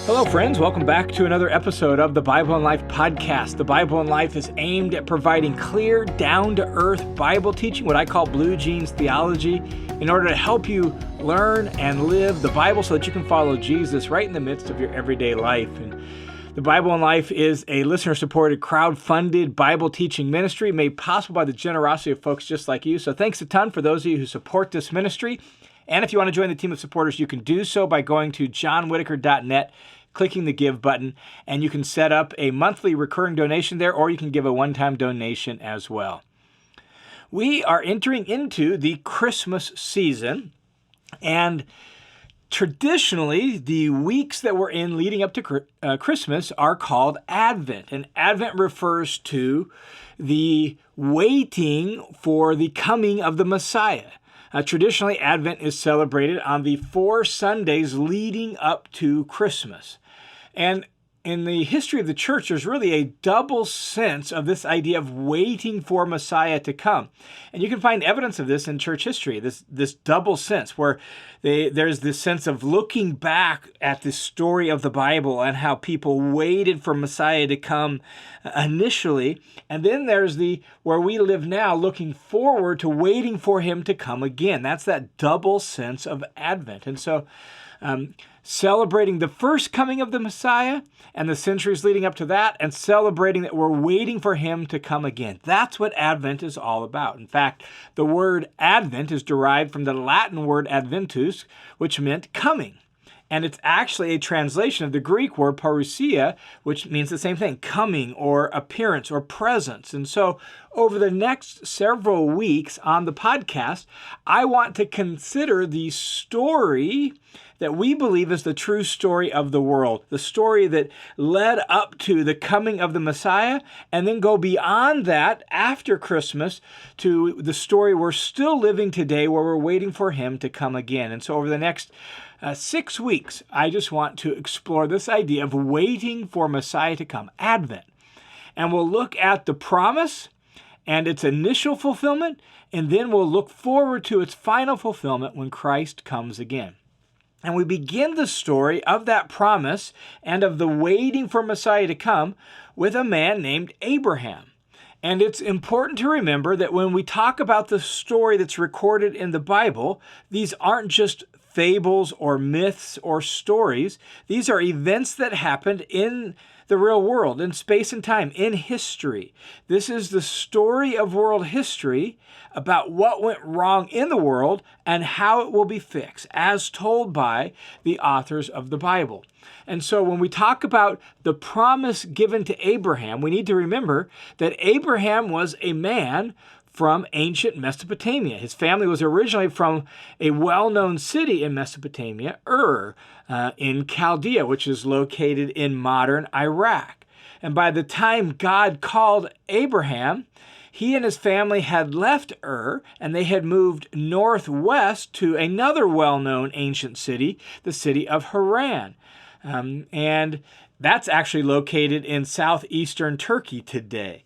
Hello, friends. Welcome back to another episode of the Bible in Life podcast. The Bible in Life is aimed at providing clear, down-to-earth Bible teaching, what I call blue jeans theology, in order to help you learn and live the Bible so that you can follow Jesus right in the midst of your everyday life. And the Bible in Life is a listener-supported, crowd-funded Bible teaching ministry made possible by the generosity of folks just like you. So thanks a ton for those of you who support this ministry. And if you want to join the team of supporters, you can do so by going to johnwhittaker.net, clicking the Give button, and you can set up a monthly recurring donation there, or you can give a one-time donation as well. We are entering into the Christmas season, and traditionally, the weeks that we're in leading up to Christmas are called Advent, and Advent refers to the waiting for the coming of the Messiah. Traditionally, Advent is celebrated on the 4 Sundays leading up to Christmas. And in the history of the church, there's really a double sense of this idea of waiting for Messiah to come. And you can find evidence of this in church history, this double sense where there's this sense of looking back at the story of the Bible and how people waited for Messiah to come initially. And then there's where we live now, looking forward to waiting for him to come again. That's that double sense of Advent. And so celebrating the first coming of the Messiah and the centuries leading up to that, and celebrating that we're waiting for him to come again. That's what Advent is all about. In fact, the word Advent is derived from the Latin word adventus, which meant coming. And it's actually a translation of the Greek word parousia, which means the same thing, coming or appearance or presence. And so over the next several weeks on the podcast, I want to consider the story that we believe is the true story of the world, the story that led up to the coming of the Messiah, and then go beyond that after Christmas to the story we're still living today where we're waiting for him to come again. And so over the next 6 weeks, I just want to explore this idea of waiting for Messiah to come, Advent. And we'll look at the promise and its initial fulfillment, and then we'll look forward to its final fulfillment when Christ comes again. And we begin the story of that promise and of the waiting for Messiah to come with a man named Abraham. And it's important to remember that when we talk about the story that's recorded in the Bible, these aren't just fables or myths or stories. These are events that happened in the real world, in space and time, in history. This is the story of world history about what went wrong in the world and how it will be fixed, as told by the authors of the Bible. And so when we talk about the promise given to Abraham, we need to remember that Abraham was a man from ancient Mesopotamia. His family was originally from a well-known city in Mesopotamia, Ur, in Chaldea, which is located in modern Iraq. And by the time God called Abraham, he and his family had left Ur, and they had moved northwest to another well-known ancient city, the city of Haran. And that's actually located in southeastern Turkey today.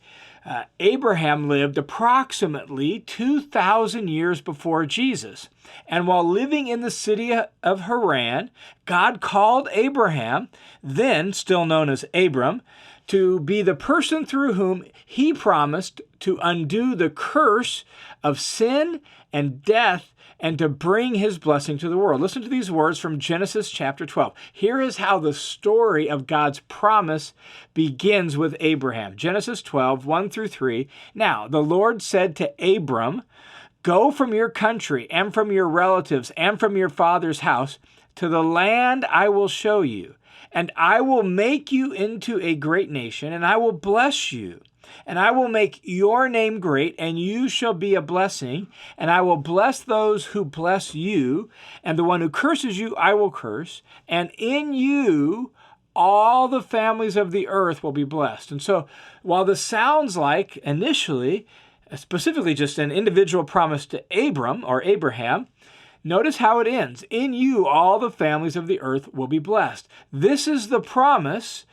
Abraham lived approximately 2,000 years before Jesus. And while living in the city of Haran, God called Abraham, then still known as Abram, to be the person through whom he promised to undo the curse of sin and death and to bring his blessing to the world. Listen to these words from Genesis chapter 12. Here is how the story of God's promise begins with Abraham. Genesis 12, 1 through 3. Now, the Lord said to Abram, "Go from your country and from your relatives and from your father's house to the land I will show you. And I will make you into a great nation, and I will bless you. And I will make your name great, and you shall be a blessing. And I will bless those who bless you, and the one who curses you I will curse. And in you all the families of the earth will be blessed." And so while this sounds like initially, specifically just an individual promise to Abram or Abraham, Notice how it ends. In you, all the families of the earth will be blessed. This is the promise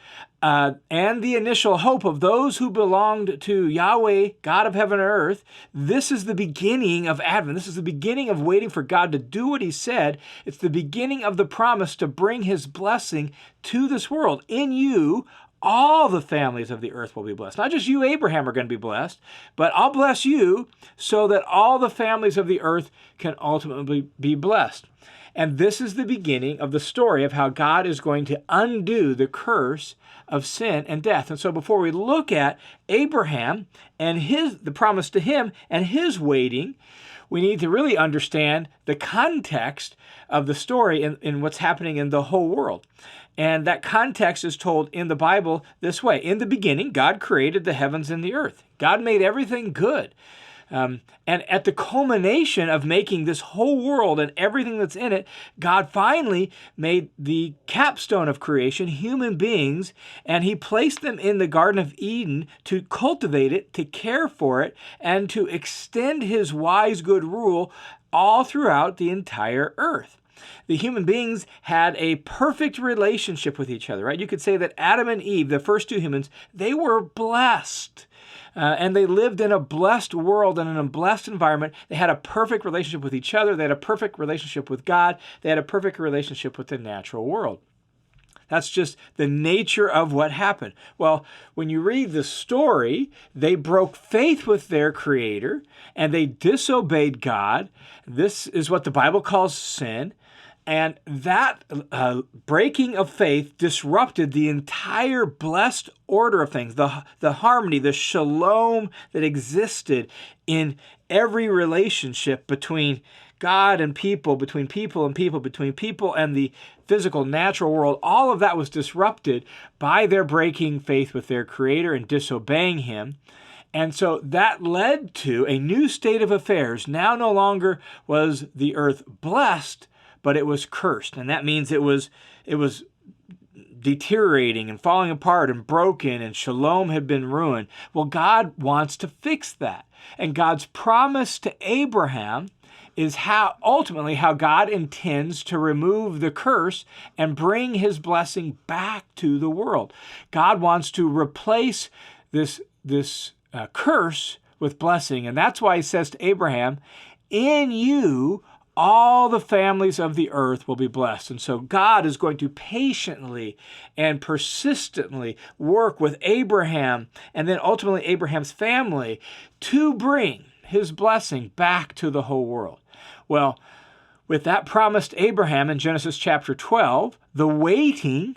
and the initial hope of those who belonged to Yahweh, God of heaven and earth. This is the beginning of Advent. This is the beginning of waiting for God to do what he said. It's the beginning of the promise to bring his blessing to this world. In you, all the families of the earth will be blessed. Not just you, Abraham, are going to be blessed, but I'll bless you so that all the families of the earth can ultimately be blessed. And this is the beginning of the story of how God is going to undo the curse of sin and death. And so before we look at Abraham and the promise to him and his waiting, we need to really understand the context of the story in what's happening in the whole world. And that context is told in the Bible this way. In the beginning, God created the heavens and the earth. God made everything good. And at the culmination of making this whole world and everything that's in it, God finally made the capstone of creation, human beings, and he placed them in the Garden of Eden to cultivate it, to care for it, and to extend his wise, good rule all throughout the entire earth. The human beings had a perfect relationship with each other, right? You could say that Adam and Eve, the first two humans, they were blessed. And they lived in a blessed world and in a blessed environment. They had a perfect relationship with each other. They had a perfect relationship with God. They had a perfect relationship with the natural world. That's just the nature of what happened. Well, when you read the story, they broke faith with their Creator and they disobeyed God. This is what the Bible calls sin. And that breaking of faith disrupted the entire blessed order of things, the harmony, the shalom that existed in every relationship between God and people, between people and people, between people and the physical, natural world. All of that was disrupted by their breaking faith with their Creator and disobeying him. And so that led to a new state of affairs. Now no longer was the earth blessed, but it was cursed. And that means it was deteriorating and falling apart and broken, and shalom had been ruined. Well, God wants to fix that. And God's promise to Abraham is ultimately how God intends to remove the curse and bring his blessing back to the world. God wants to replace this curse with blessing. And that's why he says to Abraham, in you, all the families of the earth will be blessed. And so God is going to patiently and persistently work with Abraham and then ultimately Abraham's family to bring his blessing back to the whole world. Well, with that promise to Abraham in Genesis chapter 12, the waiting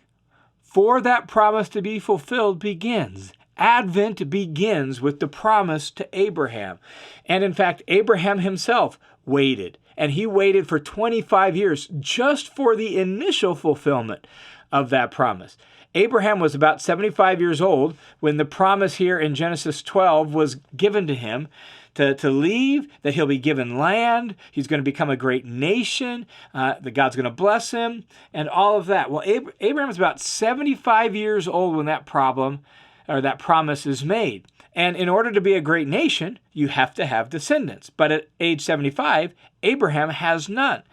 for that promise to be fulfilled begins. Advent begins with the promise to Abraham. And in fact, Abraham himself waited. And he waited for 25 years just for the initial fulfillment of that promise. Abraham was about 75 years old when the promise here in Genesis 12 was given to him to leave, that he'll be given land, he's going to become a great nation, that God's going to bless him, and all of that. Well, Abraham was about 75 years old when that promise is made. And in order to be a great nation, you have to have descendants. But at age 75, Abraham has none.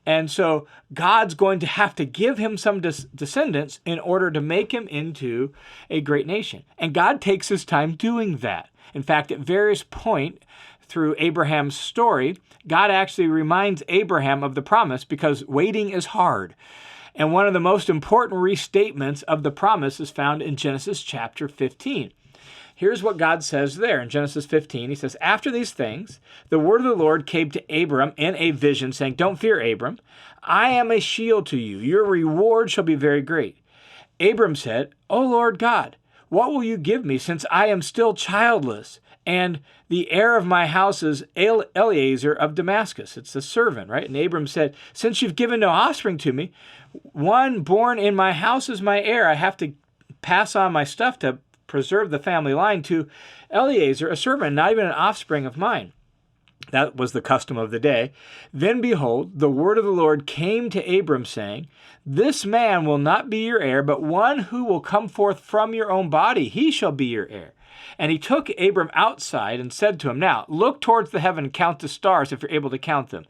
And so God's going to have to give him some descendants in order to make him into a great nation. And God takes his time doing that. In fact, at various points through Abraham's story, God actually reminds Abraham of the promise because waiting is hard. And one of the most important restatements of the promise is found in Genesis chapter 15. Here's what God says there in Genesis 15. He says, after these things, the word of the Lord came to Abram in a vision, saying, don't fear, Abram. I am a shield to you. Your reward shall be very great. Abram said, O Lord God, what will you give me, since I am still childless, and the heir of my house is Eliezer of Damascus? It's the servant, right? And Abram said, since you've given no offspring to me, one born in my house is my heir. I have to pass on my stuff to preserve the family line to Eliezer, a servant, not even an offspring of mine. That was the custom of the day. Then behold, the word of the Lord came to Abram, saying, this man will not be your heir, but one who will come forth from your own body, he shall be your heir. And he took Abram outside and said to him, now look towards the heaven and count the stars if you're able to count them.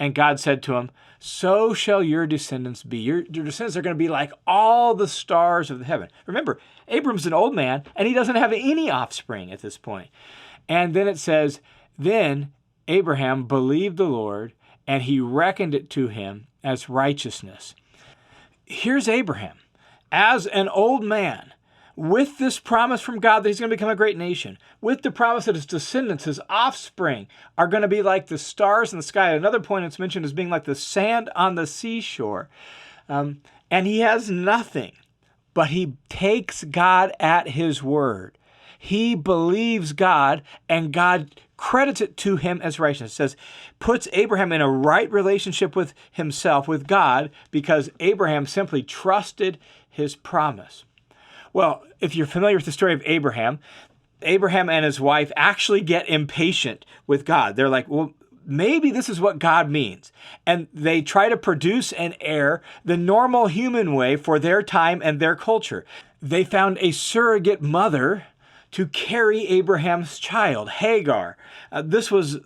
And God said to him, so shall your descendants be. Your descendants are going to be like all the stars of the heaven. Remember, Abram's an old man, and he doesn't have any offspring at this point. And then it says, then Abraham believed the Lord, and he reckoned it to him as righteousness. Here's Abraham as an old man with this promise from God that he's going to become a great nation, with the promise that his descendants, his offspring, are going to be like the stars in the sky. At another point, it's mentioned as being like the sand on the seashore. And he has nothing, but he takes God at his word. He believes God, and God credits it to him as righteousness. It says, puts Abraham in a right relationship with himself, with God, because Abraham simply trusted his promise. Well, if you're familiar with the story of Abraham and his wife actually get impatient with God. They're like, well, maybe this is what God means. And they try to produce an heir the normal human way for their time and their culture. They found a surrogate mother to carry Abraham's child, Hagar. This was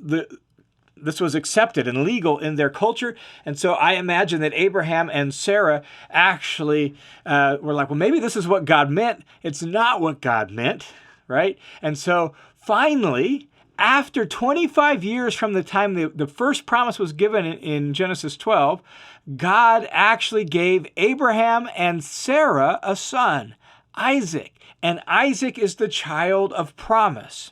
accepted and legal in their culture. And so I imagine that Abraham and Sarah actually were like, well, maybe this is what God meant. It's not what God meant, right? And so finally, after 25 years from the time the first promise was given in Genesis 12, God actually gave Abraham and Sarah a son, Isaac. And Isaac is the child of promise.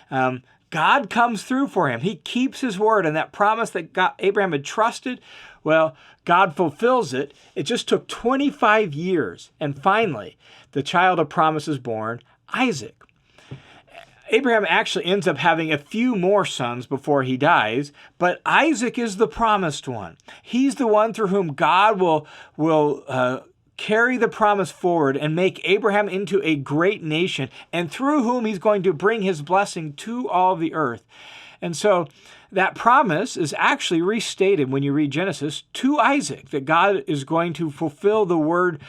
God comes through for him. He keeps his word, and that promise that Abraham had trusted, well, God fulfills it. It just took 25 years, and finally, the child of promise is born, Isaac. Abraham actually ends up having a few more sons before he dies, but Isaac is the promised one. He's the one through whom God will carry the promise forward and make Abraham into a great nation, and through whom he's going to bring his blessing to all the earth. And so that promise is actually restated when you read Genesis to Isaac, that God is going to fulfill the word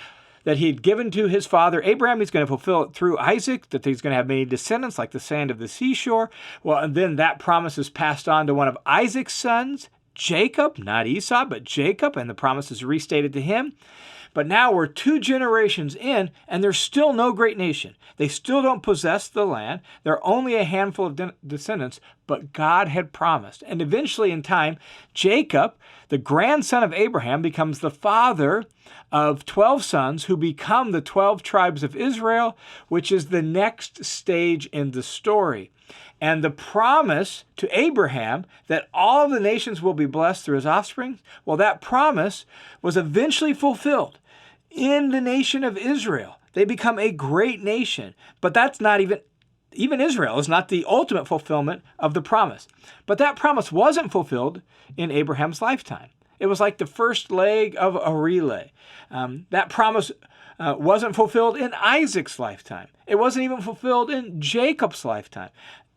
that he had given to his father Abraham. He's going to fulfill it through Isaac, that he's going to have many descendants like the sand of the seashore. Well, and then that promise is passed on to one of Isaac's sons, Jacob, not Esau, but Jacob, and the promise is restated to him. But now we're 2 generations in, and there's still no great nation. They still don't possess the land. There are only a handful of descendants, but God had promised. And eventually in time, Jacob, the grandson of Abraham, becomes the father of 12 sons who become the 12 tribes of Israel, which is the next stage in the story. And the promise to Abraham that all of the nations will be blessed through his offspring, well, that promise was eventually fulfilled in the nation of Israel. They become a great nation, but that's not even Israel is not the ultimate fulfillment of the promise. But that promise wasn't fulfilled in Abraham's lifetime. It was like the first leg of a relay. That promise wasn't fulfilled in Isaac's lifetime. It wasn't even fulfilled in Jacob's lifetime.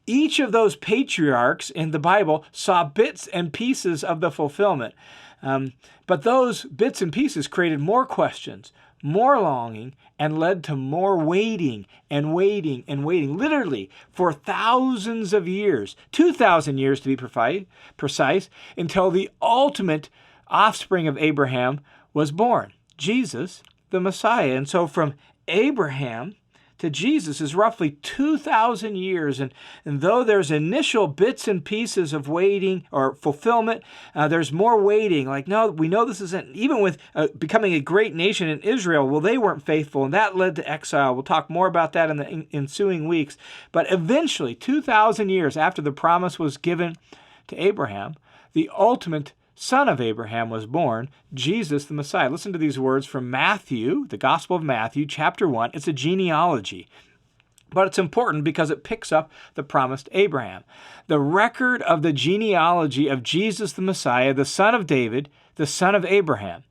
Each of those patriarchs in the Bible saw bits and pieces of the fulfillment. But those bits and pieces created more questions, more longing, and led to more waiting and waiting and waiting, literally for thousands of years, 2,000 years to be precise, until the ultimate offspring of Abraham was born, Jesus, the Messiah. And so from Abraham to Jesus is roughly 2,000 years. And though there's initial bits and pieces of waiting or fulfillment, there's more waiting. Like, no, we know this isn't, even with becoming a great nation in Israel, well, they weren't faithful, and that led to exile. We'll talk more about that in the ensuing weeks. But eventually, 2,000 years after the promise was given to Abraham, the ultimate son of Abraham was born, Jesus the Messiah. Listen to these words from Matthew, the Gospel of Matthew, chapter 1. It's a genealogy, but it's important because it picks up the promised Abraham. The record of the genealogy of Jesus the Messiah, the son of David, the son of Abraham.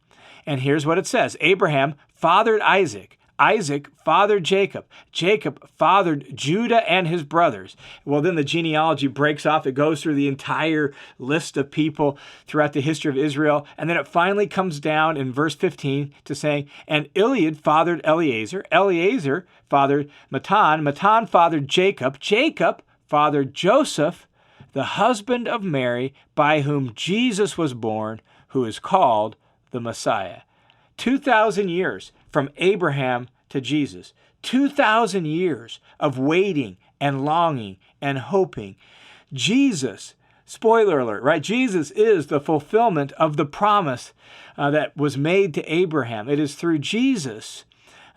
And here's what it says. Abraham fathered Isaac. Isaac fathered Jacob. Jacob fathered Judah and his brothers. Well, then the genealogy breaks off. It goes through the entire list of people throughout the history of Israel. And then it finally comes down in verse 15 to saying, and Eliad fathered Eleazar. Eleazar fathered Matan. Matan fathered Jacob. Jacob fathered Joseph. the husband of Mary, by whom Jesus was born, who is called the Messiah. 2,000 years from Abraham to Jesus. 2,000 years of waiting and longing and hoping. Jesus, spoiler alert, right? Jesus is the fulfillment of the promise that was made to Abraham. It is through Jesus,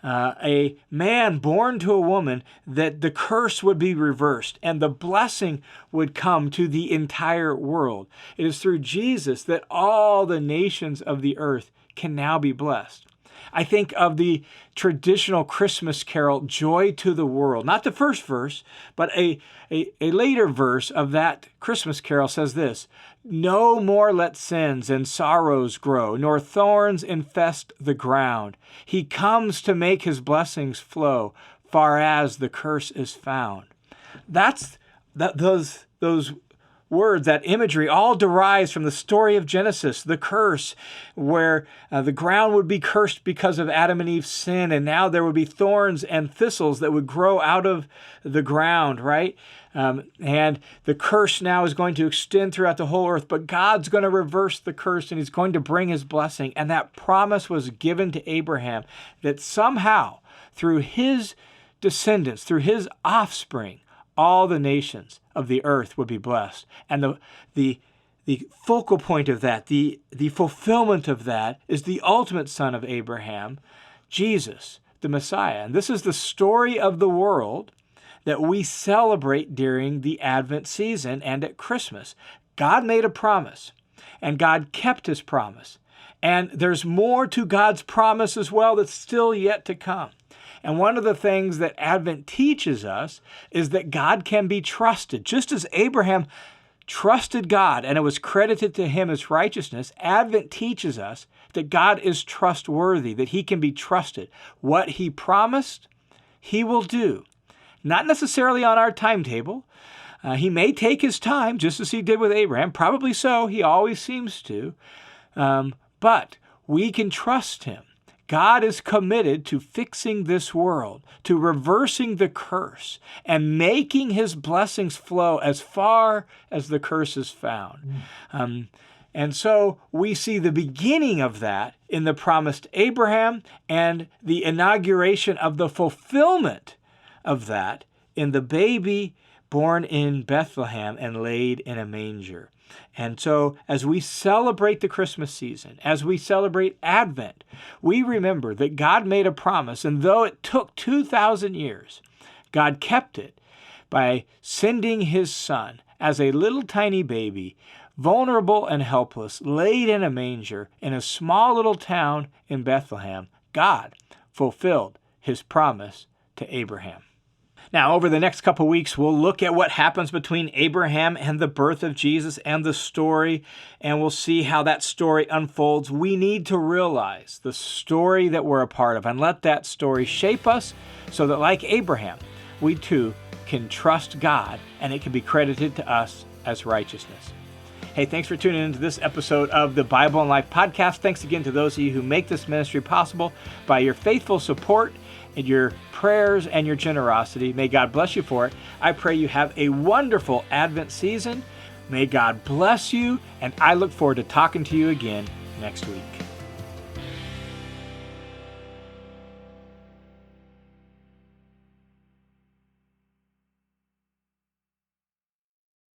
a man born to a woman, that the curse would be reversed and the blessing would come to the entire world. It is through Jesus that all the nations of the earth can now be blessed. I think of the traditional Christmas carol, Joy to the World. Not the first verse, but a later verse of that Christmas carol says this: "No more let sins and sorrows grow, nor thorns infest the ground. He comes to make his blessings flow, far as the curse is found." Those words, that imagery, all derives from the story of Genesis, the curse, where the ground would be cursed because of Adam and Eve's sin, and now there would be thorns and thistles that would grow out of the ground, right? And the curse now is going to extend throughout the whole earth, but God's going to reverse the curse, and he's going to bring his blessing. And that promise was given to Abraham, that somehow, through his descendants, through his offspring, all the nations of the earth would be blessed. And the focal point of that, the fulfillment of that, is the ultimate son of Abraham, Jesus, the Messiah. And this is the story of the world that we celebrate during the Advent season and at Christmas. God made a promise, and God kept his promise. And there's more to God's promise as well that's still yet to come. And one of the things that Advent teaches us is that God can be trusted. Just as Abraham trusted God and it was credited to him as righteousness, Advent teaches us that God is trustworthy, that he can be trusted. What he promised, he will do. Not necessarily on our timetable. He may take his time, just as he did with Abraham. Probably so. He always seems to. But we can trust him. God is committed to fixing this world, to reversing the curse, and making his blessings flow as far as the curse is found. And so we see the beginning of that in the promise to Abraham, and the inauguration of the fulfillment of that in the baby born in Bethlehem and laid in a manger. And so as we celebrate the Christmas season, as we celebrate Advent, we remember that God made a promise, and though it took 2,000 years, God kept it by sending his son as a little tiny baby, vulnerable and helpless, laid in a manger in a small little town in Bethlehem. God fulfilled his promise to Abraham. Now, over the next couple weeks, we'll look at what happens between Abraham and the birth of Jesus and the story, and we'll see how that story unfolds. We need to realize the story that we're a part of and let that story shape us so that, like Abraham, we too can trust God and it can be credited to us as righteousness. Hey, thanks for tuning into this episode of the Bible in Life podcast. Thanks again to those of you who make this ministry possible by your faithful support and your prayers and your generosity. May God bless you for it. I pray you have a wonderful Advent season. May God bless you, and I look forward to talking to you again next week.